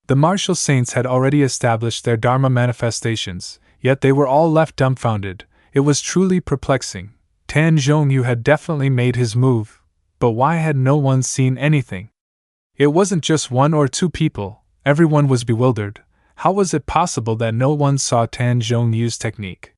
The martial saints had already established their Dharma manifestations, yet they were all left dumbfounded. It was truly perplexing. Jong Yu had definitely made his move, but why had no one seen anything? It wasn't just one or two people, everyone was bewildered. How was it possible that no one saw Jong Yu's technique?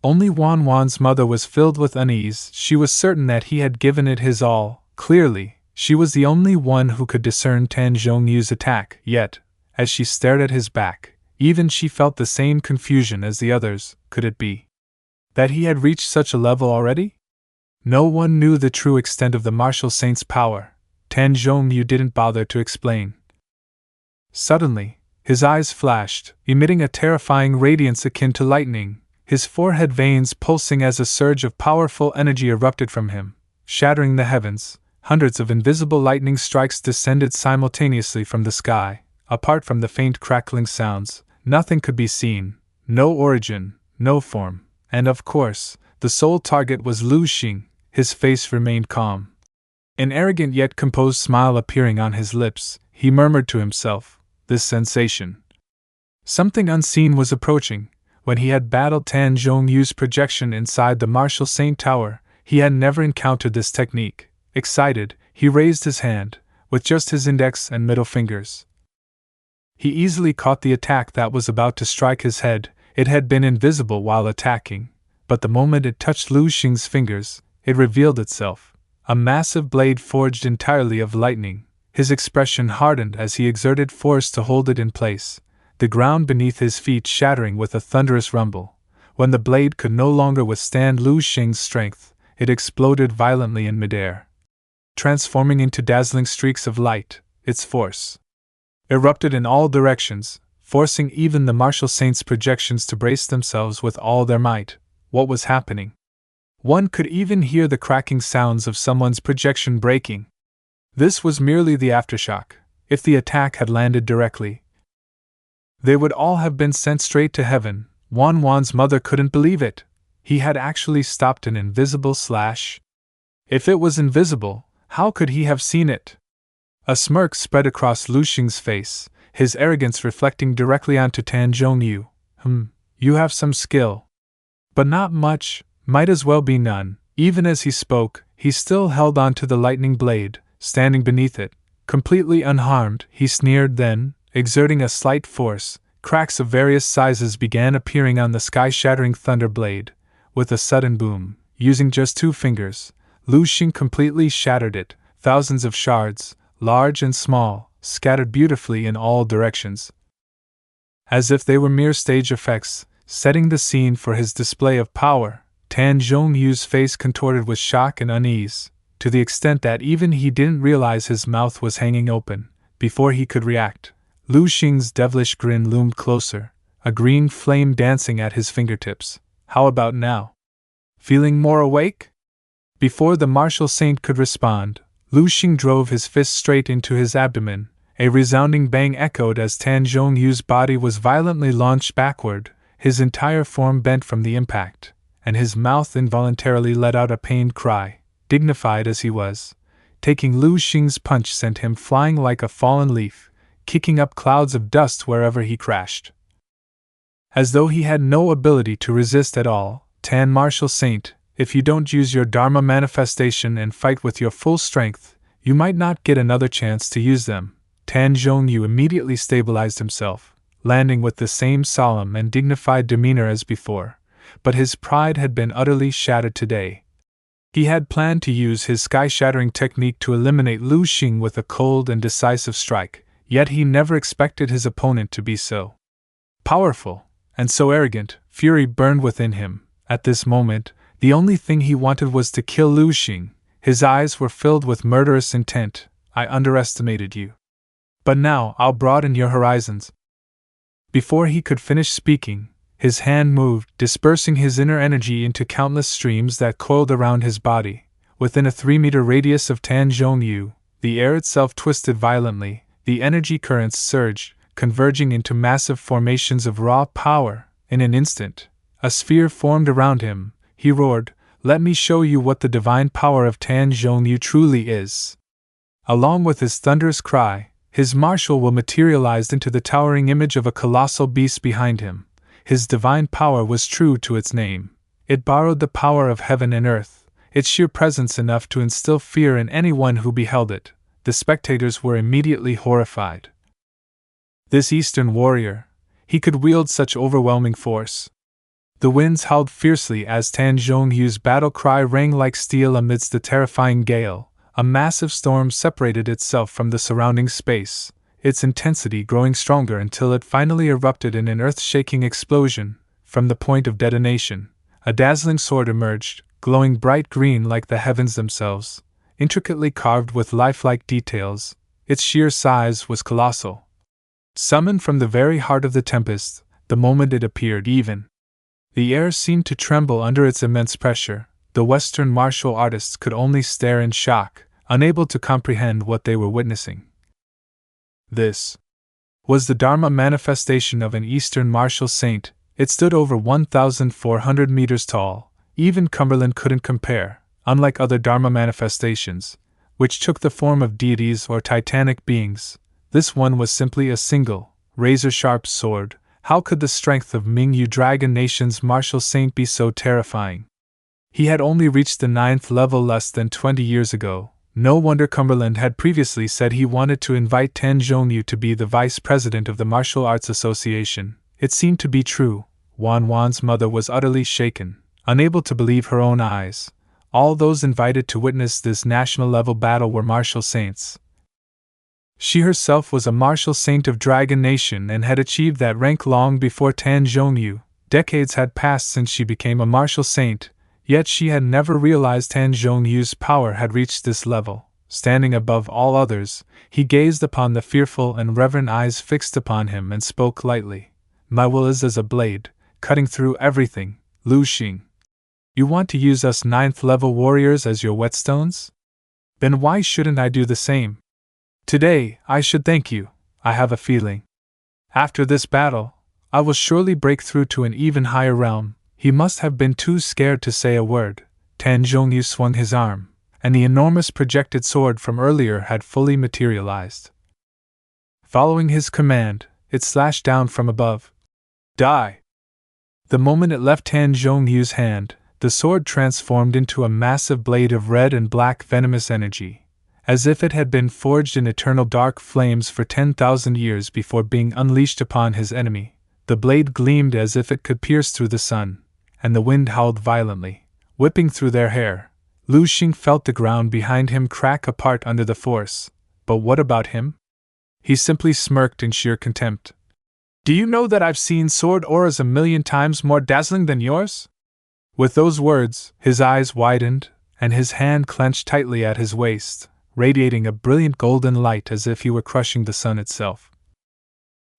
Only Wan's mother was filled with unease. She was certain that he had given it his all. Clearly, she was the only one who could discern Jong Yu's attack, yet, as she stared at his back, even she felt the same confusion as the others. Could it be that he had reached such a level already? No one knew the true extent of the martial saint's power. Jong Yu didn't bother to explain. Suddenly, his eyes flashed, emitting a terrifying radiance akin to lightning, his forehead veins pulsing as a surge of powerful energy erupted from him, shattering the heavens. Hundreds of invisible lightning strikes descended simultaneously from the sky. Apart from the faint crackling sounds, nothing could be seen, no origin, no form, and of course, the sole target was Lu Xing. His face remained calm. An arrogant yet composed smile appearing on his lips, he murmured to himself, "This sensation." Something unseen was approaching. When he had battled Jong Yu's projection inside the martial saint tower, he had never encountered this technique. Excited, he raised his hand, with just his index and middle fingers. He easily caught the attack that was about to strike his head. It had been invisible while attacking, but the moment it touched Lu Xing's fingers, it revealed itself. A massive blade forged entirely of lightning. His expression hardened as he exerted force to hold it in place, the ground beneath his feet shattering with a thunderous rumble. When the blade could no longer withstand Lu Xing's strength, it exploded violently in midair, transforming into dazzling streaks of light. Its force erupted in all directions, forcing even the martial saint's projections to brace themselves with all their might. What was happening? One could even hear the cracking sounds of someone's projection breaking. This was merely the aftershock. If the attack had landed directly, they would all have been sent straight to heaven. Wan's mother couldn't believe it. He had actually stopped an invisible slash. If it was invisible, how could he have seen it? A smirk spread across Lu Xing's face, his arrogance reflecting directly onto Jong Yu. You have some skill. But not much, might as well be none. Even as he spoke, he still held on to the lightning blade, standing beneath it, completely unharmed. He sneered, then, exerting a slight force, cracks of various sizes began appearing on the sky-shattering thunder blade. With a sudden boom, using just 2 fingers, Lu Xing completely shattered it. Thousands of shards, large and small, scattered beautifully in all directions, as if they were mere stage effects, setting the scene for his display of power. Jong Yu's face contorted with shock and unease, to the extent that even he didn't realize his mouth was hanging open. Before he could react, Lu Xing's devilish grin loomed closer, a green flame dancing at his fingertips. How about now? Feeling more awake? Before the martial saint could respond, Lu Xing drove his fist straight into his abdomen. A resounding bang echoed as Jong Yu's body was violently launched backward, his entire form bent from the impact, and his mouth involuntarily let out a pained cry. Dignified as he was, taking Lu Xing's punch sent him flying like a fallen leaf, kicking up clouds of dust wherever he crashed. As though he had no ability to resist at all, Martial Saint, if you don't use your Dharma manifestation and fight with your full strength, you might not get another chance to use them. Jong Yu immediately stabilized himself, landing with the same solemn and dignified demeanor as before, but his pride had been utterly shattered today. He had planned to use his sky-shattering technique to eliminate Lu Xing with a cold and decisive strike, yet he never expected his opponent to be so powerful and so arrogant. Fury burned within him. At this moment, the only thing he wanted was to kill Lu Xing. His eyes were filled with murderous intent. I underestimated you, but now I'll broaden your horizons. Before he could finish speaking, his hand moved, dispersing his inner energy into countless streams that coiled around his body. Within a 3-meter radius of Jong Yu, the air itself twisted violently, the energy currents surged, converging into massive formations of raw power. In an instant, a sphere formed around him. He roared, "Let me show you what the divine power of Jong Yu truly is." Along with his thunderous cry, His martial will materialized into the towering image of a colossal beast behind him. His divine power was true to its name. It borrowed the power of heaven and earth, its sheer presence enough to instill fear in anyone who beheld it. The spectators were immediately horrified. This Eastern warrior, he could wield such overwhelming force. The winds howled fiercely as Jong Yu's battle cry rang like steel amidst the terrifying gale. A massive storm separated itself from the surrounding space, its intensity growing stronger until it finally erupted in an earth-shaking explosion. From the point of detonation, a dazzling sword emerged, glowing bright green like the heavens themselves, intricately carved with lifelike details. Its sheer size was colossal. Summoned from the very heart of the tempest, the moment it appeared, even the air seemed to tremble under its immense pressure. The Western martial artists could only stare in shock, unable to comprehend what they were witnessing. This was the Dharma manifestation of an Eastern martial saint. It stood over 1,400 meters tall. Even Cumberland couldn't compare, unlike other Dharma manifestations, which took the form of deities or titanic beings. This one was simply a single, razor-sharp sword. How could the strength of Ming-Yu Dragon Nation's martial saint be so terrifying? He had only reached the 9th level less than 20 years ago. No wonder Cumberland had previously said he wanted to invite Jong Yu to be the vice president of the Martial Arts Association. It seemed to be true. Wan's mother was utterly shaken, unable to believe her own eyes. All those invited to witness this national-level battle were martial saints. She herself was a martial saint of Dragon Nation and had achieved that rank long before Jong Yu. Decades had passed since she became a martial saint, yet she had never realized Jong Yu's power had reached this level. Standing above all others, he gazed upon the fearful and reverent eyes fixed upon him and spoke lightly. "My will is as a blade, cutting through everything, Lu Xing. You want to use us 9th-level warriors as your whetstones? Then why shouldn't I do the same? Today, I should thank you. I have a feeling. After this battle, I will surely break through to an even higher realm." He must have been too scared to say a word. Jong Yu swung his arm, and the enormous projected sword from earlier had fully materialized. Following his command, it slashed down from above. Die! The moment it left Jong Yu's hand, the sword transformed into a massive blade of red and black venomous energy. As if it had been forged in eternal dark flames for 10,000 years before being unleashed upon his enemy, the blade gleamed as if it could pierce through the sun, and the wind howled violently, whipping through their hair. Lu Xing felt the ground behind him crack apart under the force. But what about him? He simply smirked in sheer contempt. "Do you know that I've seen sword auras 1,000,000 times more dazzling than yours?" With those words, his eyes widened, and his hand clenched tightly at his waist, radiating a brilliant golden light as if he were crushing the sun itself.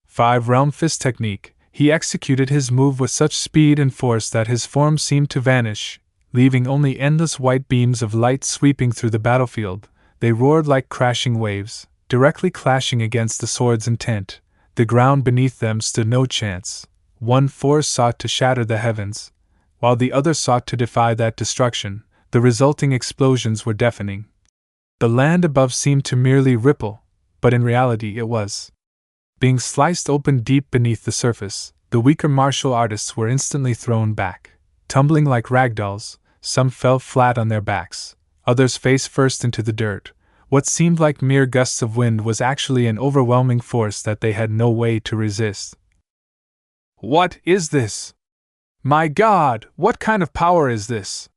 5-realm fist technique. He executed his move with such speed and force that his form seemed to vanish, leaving only endless white beams of light sweeping through the battlefield. They roared like crashing waves, directly clashing against the sword's intent. The ground beneath them stood no chance. One force sought to shatter the heavens, while the other sought to defy that destruction. The resulting explosions were deafening. The land above seemed to merely ripple, but in reality it was being sliced open deep beneath the surface. The weaker martial artists were instantly thrown back, tumbling like ragdolls. Some fell flat on their backs, others face first into the dirt. What seemed like mere gusts of wind was actually an overwhelming force that they had no way to resist. "What is this? My God, what kind of power is this?"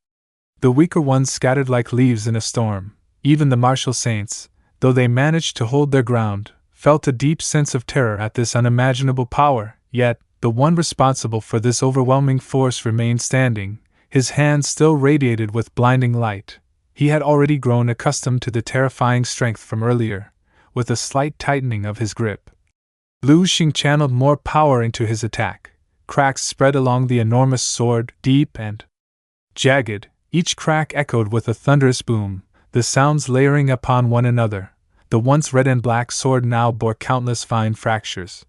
The weaker ones scattered like leaves in a storm. Even the martial saints, though they managed to hold their ground, felt a deep sense of terror at this unimaginable power. Yet, the one responsible for this overwhelming force remained standing, his hands still radiated with blinding light. He had already grown accustomed to the terrifying strength from earlier, with a slight tightening of his grip. Lu Xing channeled more power into his attack. Cracks spread along the enormous sword, deep and jagged. Each crack echoed with a thunderous boom, the sounds layering upon one another. The once red and black sword now bore countless fine fractures.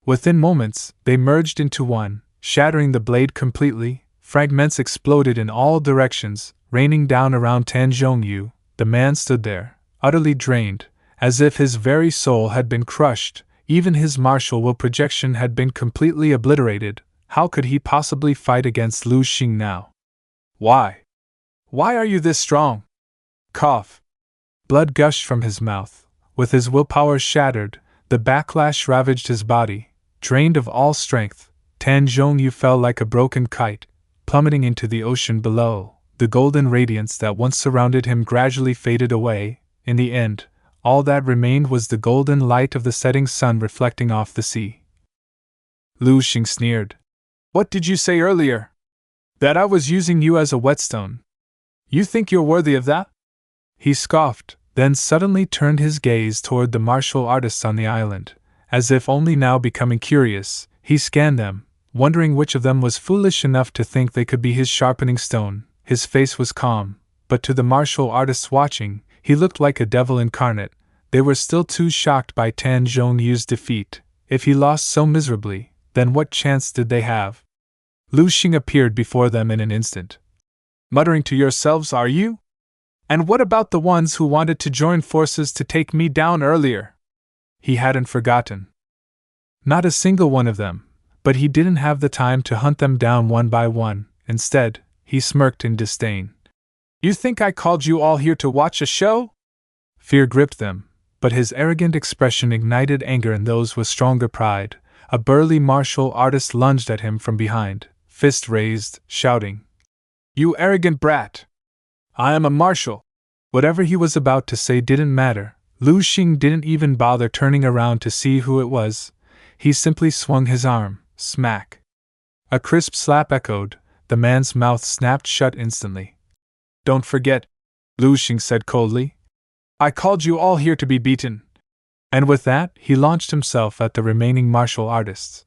Within moments, they merged into one, shattering the blade completely. Fragments exploded in all directions, raining down around Jong Yu. The man stood there, utterly drained, as if his very soul had been crushed, even his martial will projection had been completely obliterated. How could he possibly fight against Lu Xing now? Why? Why are you this strong? Cough. Blood gushed from his mouth. With his willpower shattered, the backlash ravaged his body. Drained of all strength, Jong Yu fell like a broken kite, plummeting into the ocean below. The golden radiance that once surrounded him gradually faded away. In the end, all that remained was the golden light of the setting sun reflecting off the sea. Lu Xing sneered. What did you say earlier? That I was using you as a whetstone. You think you're worthy of that? He scoffed, then suddenly turned his gaze toward the martial artists on the island. As if only now becoming curious, he scanned them, wondering which of them was foolish enough to think they could be his sharpening stone. His face was calm, but to the martial artists watching, he looked like a devil incarnate. They were still too shocked by Jong Yu's defeat. If he lost so miserably, then what chance did they have? Lu Xing appeared before them in an instant. Muttering to yourselves, are you? And what about the ones who wanted to join forces to take me down earlier? He hadn't forgotten. Not a single one of them, but he didn't have the time to hunt them down one by one. Instead, he smirked in disdain. You think I called you all here to watch a show? Fear gripped them, but his arrogant expression ignited anger in those with stronger pride. A burly martial artist lunged at him from behind, fist raised, shouting, You arrogant brat! I am a marshal! Whatever he was about to say didn't matter. Lu Xing didn't even bother turning around to see who it was. He simply swung his arm, smack. A crisp slap echoed. The man's mouth snapped shut instantly. Don't forget, Lu Xing said coldly. I called you all here to be beaten. And with that, he launched himself at the remaining martial artists.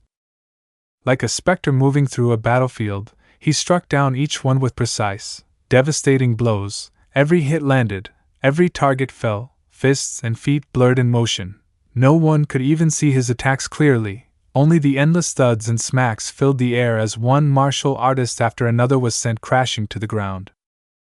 Like a specter moving through a battlefield, he struck down each one with precise, devastating blows. Every hit landed, every target fell, fists and feet blurred in motion. No one could even see his attacks clearly. Only the endless thuds and smacks filled the air as one martial artist after another was sent crashing to the ground.